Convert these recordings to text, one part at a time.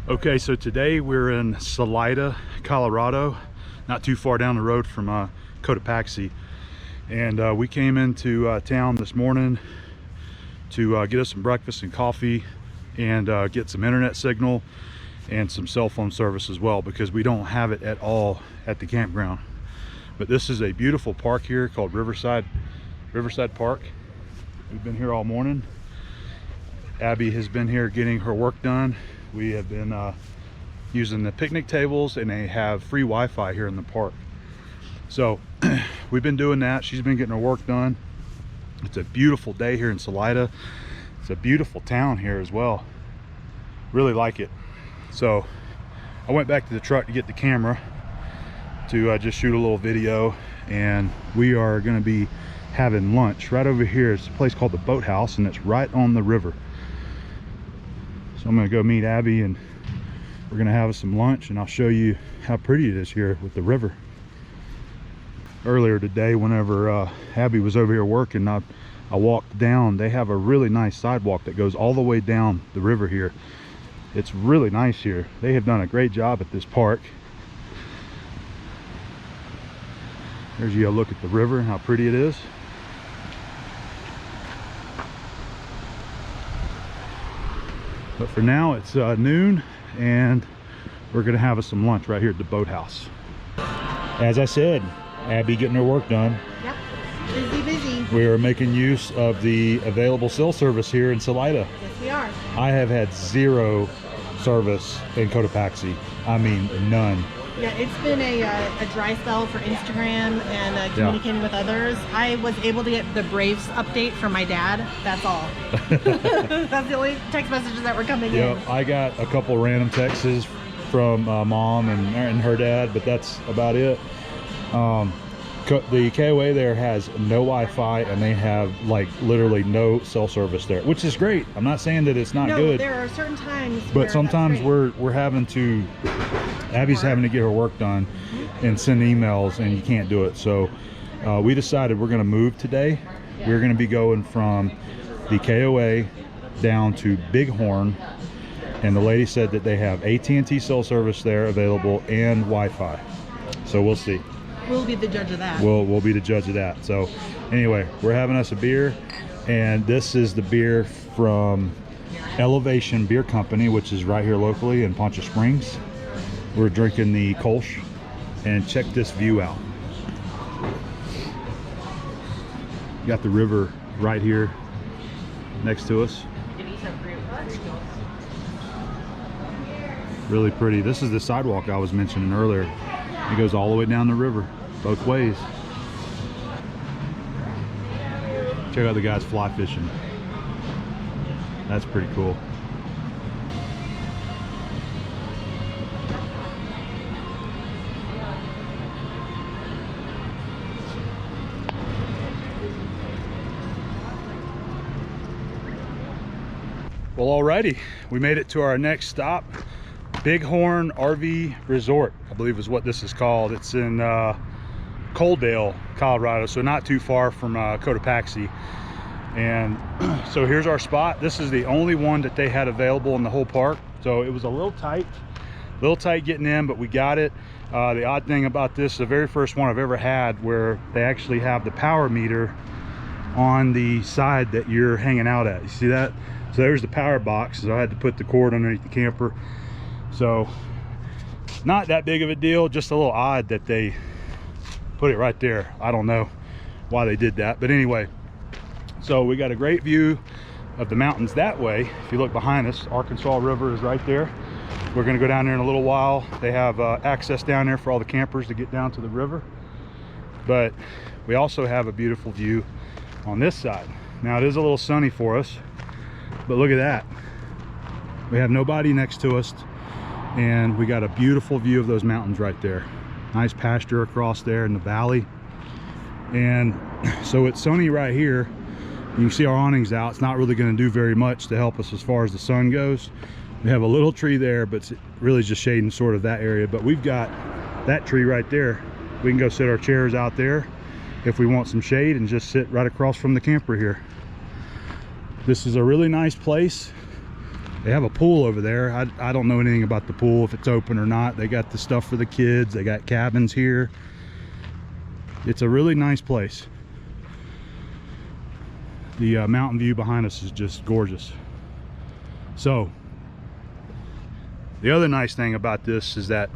Okay, so today we're in Salida, Colorado, not too far down the road from Cotopaxi. And we came into town this morning to get us some breakfast and coffee and get some internet signal and some cell phone service as well, because we don't have it at all at the campground. But this is a beautiful park here called Riverside Park. We've been here all morning. Abby has been here getting her work done. We have been using the picnic tables, and they have free Wi-Fi here in the park. So we've been doing that. She's been getting her work done. It's a beautiful day here in Salida. It's a beautiful town here as well. Really like it. So I went back to the truck to get the camera to just shoot a little video, and we are going to be having lunch right over here. It's a place called the Boathouse, and it's right on the river. So I'm going to go meet Abby, and we're going to have some lunch, and I'll show you how pretty it is here with the river. Earlier today, whenever Abby was over here working, I walked down. They have a really nice sidewalk that goes all the way down the river here. It's really nice here. They have done a great job at this park. There's you a look at the river and how pretty it is. But for now, it's noon, and we're gonna have us some lunch right here at the Boathouse. As I said, Abby getting her work done. Yep, busy. We are making use of the available cell service here in Salida. Yes, we are. I have had zero service in Cotopaxi. I mean, none. Yeah, it's been a dry spell for Instagram and communicating with others. I was able to get the Braves update from my dad. That's all. That's the only text messages that were coming in. I got a couple random texts from mom and her dad, but that's about it. The KOA there has no Wi-Fi, and they have like literally no cell service there, which is great. I'm not saying that it's not good. There are certain times, but sometimes we're having to. Abby's having to get her work done and send emails, and you can't do it. So we decided we're going to move today. We're going to be going from the KOA down to Bighorn, and the lady said that they have AT&T cell service there available and Wi-Fi. So we'll see. We'll be the judge of that. We'll be the judge of that. So anyway, we're having us a beer, and this is the beer from Elevation Beer Company, which is right here locally in Poncha Springs. We're drinking the Kolsch, and check this view out. Got the river right here next to us. Really pretty. This is the sidewalk I was mentioning earlier. It goes all the way down the river, both ways. Check out the guys fly fishing. That's pretty cool. Well, alrighty, we made it to our next stop. Bighorn RV Resort, I believe is what this is called. It's in Coaldale, Colorado, so not too far from Cotopaxi. And so here's our spot. This is the only one that they had available in the whole park. So it was a little tight getting in, but we got it. The odd thing about this, the very first one I've ever had where they actually have the power meter on the side that you're hanging out at. You see that? So there's the power box. So I had to put the cord underneath the camper. So not that big of a deal, just a little odd that they put it right there. I don't know why they did that, but anyway, so we got a great view of the mountains that way. If you look behind us, Arkansas River is right there. We're going to go down there in a little while. They have access down there for all the campers to get down to the river, but we also have a beautiful view on this side. Now it is a little sunny for us, but look at that. We have nobody next to us, and we got a beautiful view of those mountains right there. Nice pasture across there in the valley. And so it's sunny right here. You can see our awnings out. It's not really going to do very much to help us as far as the sun goes. We have a little tree there, but it's really just shading sort of that area. But we've got that tree right there. We can go sit our chairs out there if we want some shade and just sit right across from the camper here. This is a really nice place. They have a pool over there. I don't know anything about the pool, if it's open or not. They got the stuff for the kids. They got cabins here. It's a really nice place. The mountain view behind us is just gorgeous. So the other nice thing about this is that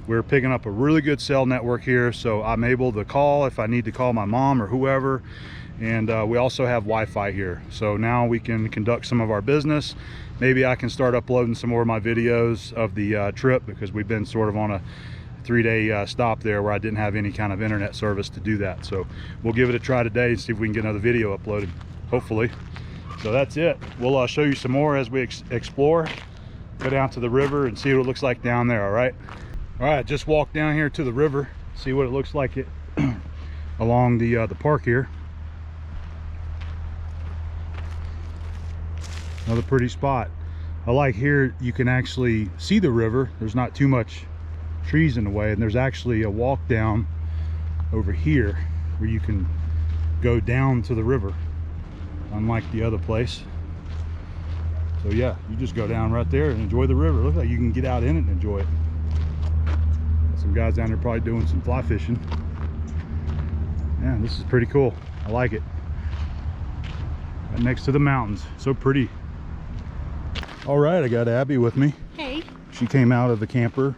we're picking up a really good cell network here, so I'm able to call if I need to call my mom or whoever. And we also have Wi-Fi here, so now we can conduct some of our business. Maybe I can start uploading some more of my videos of the trip, because we've been sort of on a 3-day stop there where I didn't have any kind of internet service to do that. So we'll give it a try today and see if we can get another video uploaded, hopefully. So that's it. We'll show you some more as we explore, go down to the river and see what it looks like down there. All right, just walk down here to the river, see what it looks like along the park here. Another pretty spot. I like here you can actually see the river. There's not too much trees in the way, and there's actually a walk down over here where you can go down to the river, unlike the other place. So yeah, you just go down right there and enjoy the river. It looks like you can get out in it and enjoy it. Some guys down there probably doing some fly fishing. Yeah, this is pretty cool. I like it. Right next to the mountains. So pretty. All right, I got Abby with me. Hey. She came out of the camper.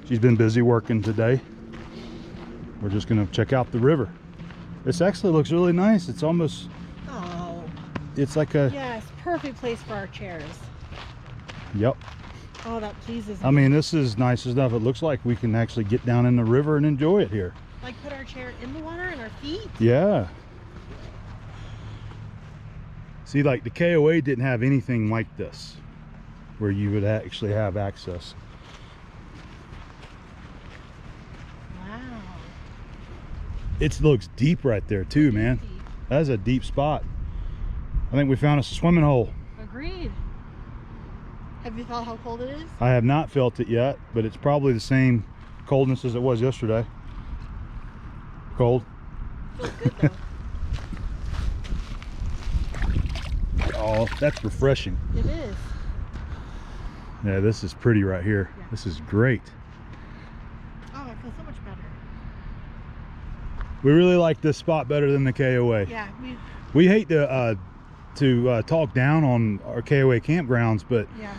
She's been busy working today. We're just gonna check out the river. This actually looks really nice. It's almost, Oh. it's like a, Yes, perfect place for our chairs. yep. Oh, that pleases me. I mean, this is nice enough. It looks like we can actually get down in the river and enjoy it here. Like put our chair in the water and our feet? Yeah. See, like the KOA didn't have anything like this, where you would actually have access. Wow. It looks deep right there too, man. Deep. That's a deep spot. I think we found us a swimming hole. Agreed. Have you felt how cold it is? I have not felt it yet, but it's probably the same coldness as it was yesterday. Cold. Feels good though. Oh, that's refreshing. It is. Yeah, this is pretty right here. Yeah. This is great. Oh, I feel so much better. We really like this spot better than the KOA. Yeah, We hate to talk down on our KOA campgrounds, but yeah.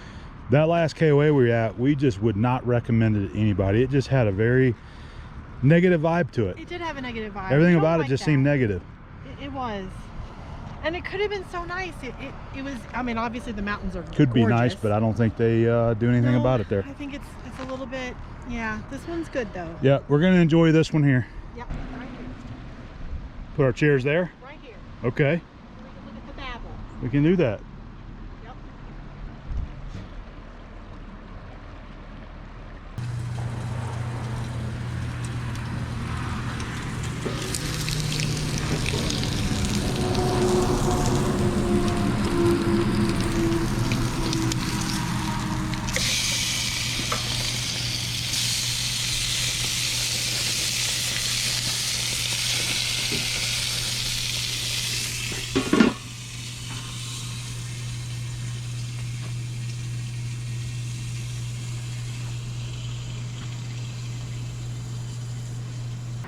that last KOA we were at, we just would not recommend it to anybody. It just had a very negative vibe to it. It did have a negative vibe. Everything I don't about it like just that. seemed negative. It was. And it could have been so nice. It was, I mean, obviously the mountains are Could be gorgeous. nice, but I don't think they do anything No, about it there. I think it's a little bit, yeah, this one's good though. Yeah, we're gonna enjoy this one here. Yep, right here. Put our chairs there. Right here. Okay, So we can look at the babble. we can do that. Yep.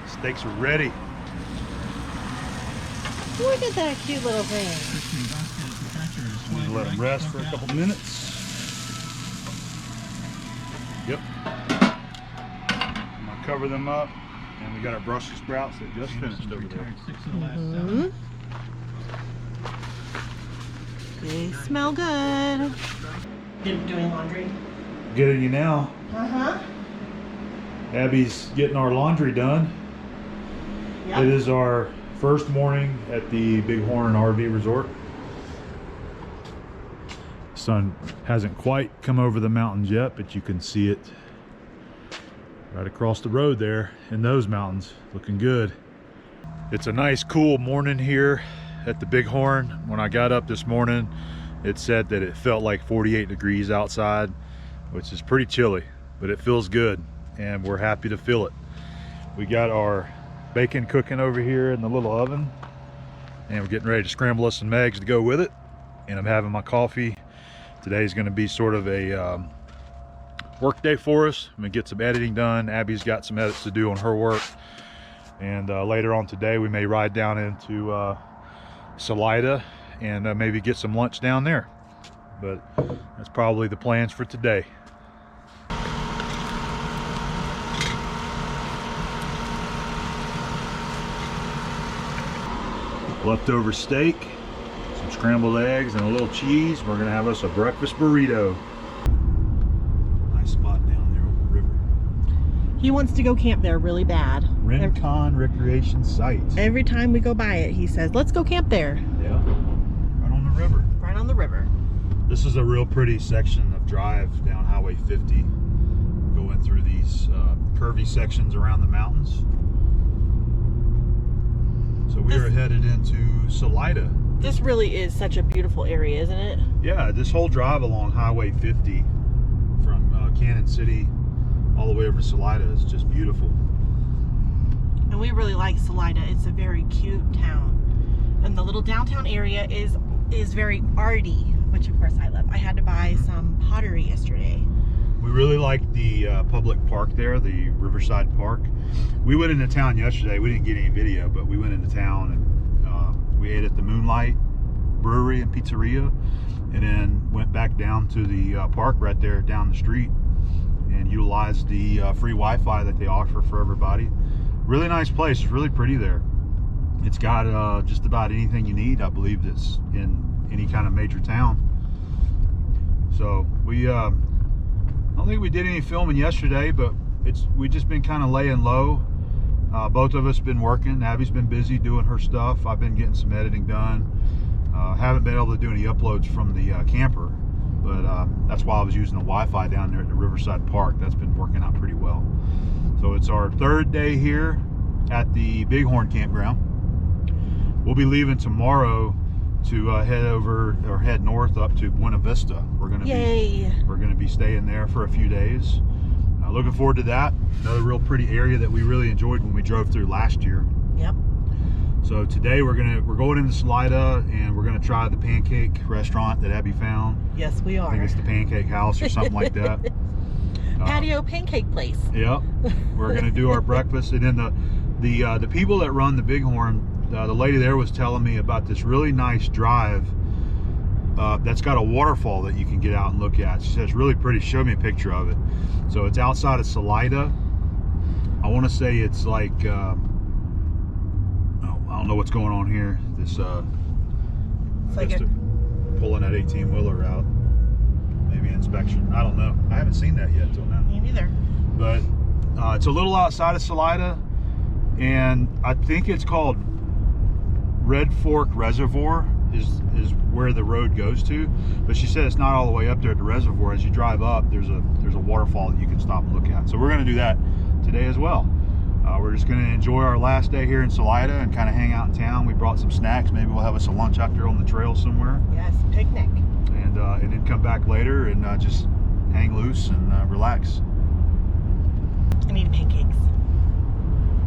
Steaks are ready. Look at that cute little thing. I'm gonna let them rest for a couple minutes. Yep. I'm gonna cover them up, and we got our Brussels sprouts that just finished over there. Mm-hmm. They smell good. Doing laundry. Getting you now. Uh-huh. Abby's getting our laundry done. Yep. It is our first morning at the Bighorn RV resort. Sun hasn't quite come over the mountains yet, but you can see it right across the road there in those mountains, looking good. It's a nice cool morning here at the Bighorn. When I got up this morning, it said that it felt like 48 degrees outside, which is pretty chilly, but it feels good, and we're happy to feel it. We got our bacon cooking over here in the little oven, and we're getting ready to scramble us some eggs to go with it. And I'm having my coffee Today's going to be sort of a work day for us. I'm going to get some editing done. Abby's got some edits to do on her work. And later on today, we may ride down into Salida and maybe get some lunch down there. But that's probably the plans for today. Leftover steak, some scrambled eggs, and a little cheese. We're gonna have us a breakfast burrito. Nice spot down there on the river. He wants to go camp there really bad. Rincon Recreation Sites. Every time we go by it, he says, let's go camp there. Yeah, right on the river. Right on the river. This is a real pretty section of drive down Highway 50, going through these curvy sections around the mountains. So we are headed into Salida. This really is such a beautiful area, isn't it? Yeah, this whole drive along Highway 50 from Cannon City all the way over to Salida is just beautiful. And we really like Salida. It's a very cute town. And the little downtown area is very arty, which of course I love. I had to buy some pottery yesterday. We really like the public park there, the Riverside Park. We went into town yesterday. We didn't get any video, but we went into town and we ate at the Moonlight Brewery and Pizzeria, and then went back down to the park right there down the street and utilized the free Wi-Fi that they offer for everybody. Really nice place. It's really pretty there. It's got just about anything you need, I believe, that's in any kind of major town. So we I don't think we did any filming yesterday, but we've just been kind of laying low. Both of us been working. Abby's been busy doing her stuff. I've been getting some editing done. Haven't been able to do any uploads from the camper, but that's why I was using the Wi-Fi down there at the Riverside Park. That's been working out pretty well. So it's our third day here at the Bighorn campground. We'll be leaving tomorrow to head north up to Buena Vista. We're gonna be staying there for a few days. Looking forward to that. Another real pretty area that we really enjoyed when we drove through last year. Yep. So today we're going into Salida and we're gonna try the pancake restaurant that Abby found. Yes, we are. I think it's the Pancake House or something like that. Patio pancake place. Yep. We're gonna do our breakfast, and then the people that run the Bighorn. The lady there was telling me about this really nice drive that's got a waterfall that you can get out and look at. She said it's really pretty. She showed me a picture of it. So it's outside of Salida. I want to say it's like, I don't know what's going on here. This it's like pulling that 18-wheeler out. Maybe inspection. I don't know. I haven't seen that yet till now. Me neither. But it's a little outside of Salida, and I think it's called Red Fork Reservoir is where the road goes to, but she said it's not all the way up there at the reservoir. As you drive up, there's a waterfall that you can stop and look at. So we're going to do that today as well. We're just going to enjoy our last day here in Salida and kind of hang out in town. We brought some snacks. Maybe we'll have us a lunch out there on the trail somewhere. Yes, picnic. And then come back later and just hang loose and relax. I need pancakes.